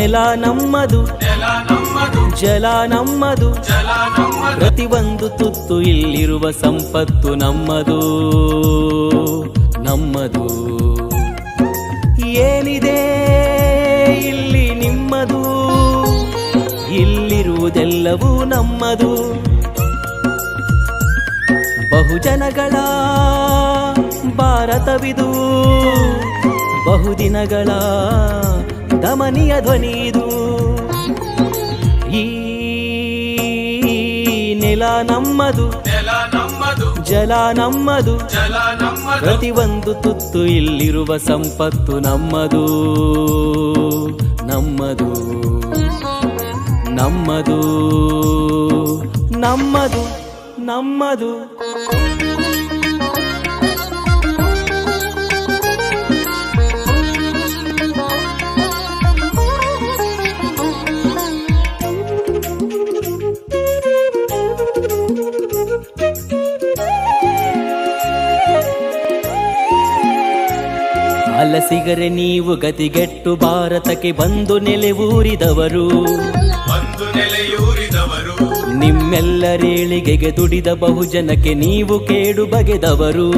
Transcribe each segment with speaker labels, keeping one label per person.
Speaker 1: ನೆಲ ನಮ್ಮದು, ಜಲ ನಮ್ಮದು, ಪ್ರತಿಯೊಂದು ತುತ್ತು ಇಲ್ಲಿರುವ ಸಂಪತ್ತು ನಮ್ಮದು, ನಮ್ಮದು. ಏನಿದೆ ಇಲ್ಲಿ ನಿಮ್ಮದು, ಇಲ್ಲಿರುವುದೆಲ್ಲವೂ ನಮ್ಮದು. ಬಹುಜನಗಳ ಭಾರತವಿದು, ಬಹುದಿನಗಳ ದಮನಿಯ ಧ್ವನಿದು. ಈ ನೆಲ ನಮ್ಮದು, ಜಲ ನಮ್ಮದು, ಪ್ರತಿಯೊಂದು ತುತ್ತು ಇಲ್ಲಿರುವ ಸಂಪತ್ತು ನಮ್ಮದು, ನಮ್ಮದು, ನಮ್ಮದು, ನಮ್ಮದು, ನಮ್ಮದು. ಹಲಸಿಗರೆ ನೀವು ಗತಿಗೆಟ್ಟು ಭಾರತಕ್ಕೆ ಬಂದು ನೆಲೆಯೂರಿದವರು, ನಿಮ್ಮೆಲ್ಲರೇಳಿಗೆಗೆ ದುಡಿದ ಬಹುಜನಕ್ಕೆ ನೀವು ಕೇಡು ಬಗೆದವರು.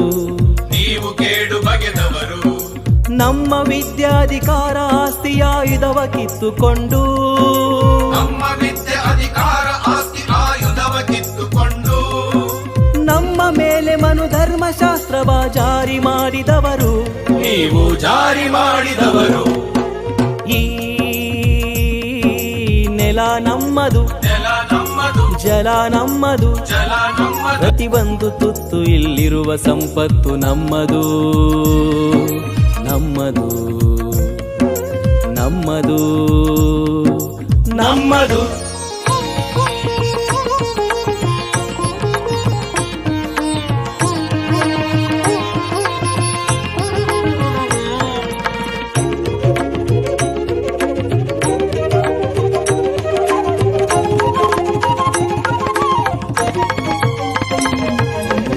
Speaker 1: ನಮ್ಮ ವಿದ್ಯಾಧಿಕಾರ ಆಸ್ತಿ ಆಯುಧವ ಕಿತ್ತುಕೊಂಡು, ನಮ್ಮ ಮೇಲೆ ಮನು ಧರ್ಮಶಾಸ್ತ್ರವ ಜಾರಿ ಮಾಡಿದವರು,
Speaker 2: ನೀವು ಜಾರಿ ಮಾಡಿದವರು.
Speaker 1: ಈ ನೆಲ ನಮ್ಮದು, ಜಲ ನಮ್ಮದು, ಪ್ರತಿಯೊಂದು ತುತ್ತು ಇಲ್ಲಿರುವ ಸಂಪತ್ತು ನಮ್ಮದು, ನಮ್ಮದು, ನಮ್ಮದು, ನಮ್ಮದು.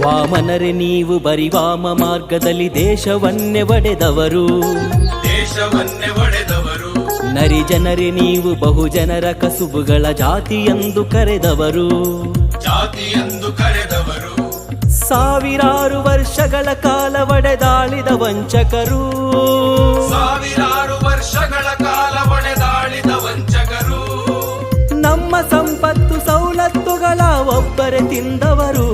Speaker 1: ವಾಮನರೇ ನೀವು ಬರಿ ವಾಮ ಮಾರ್ಗದಲ್ಲಿ ದೇಶವನ್ನೇ ಒಡೆದವರು, ನರಿ ಜನರೇ ನೀವು ಬಹುಜನರ ಕಸುಬುಗಳ ಜಾತಿ ಎಂದು ಕರೆದವರು, ಸಾವಿರಾರು ವರ್ಷಗಳ ಕಾಲ ಒಡೆದಾಳಿದ ವಂಚಕರು, ನಮ್ಮ ಸಂಪತ್ತು ಸೌಲತ್ತುಗಳ ಒಬ್ಬರೇ ತಿಂದವರು,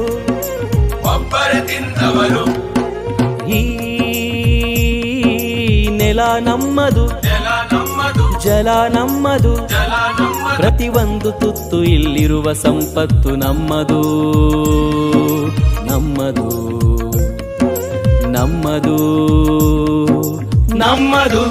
Speaker 1: ಈ ನೆಲ ನಮ್ಮದು, ಜಲ ನಮ್ಮದು, ಪ್ರತಿಯೊಂದು ತುತ್ತು ಇಲ್ಲಿರುವ ಸಂಪತ್ತು ನಮ್ಮದು, ನಮ್ಮದು, ನಮ್ಮದು, ನಮ್ಮದು.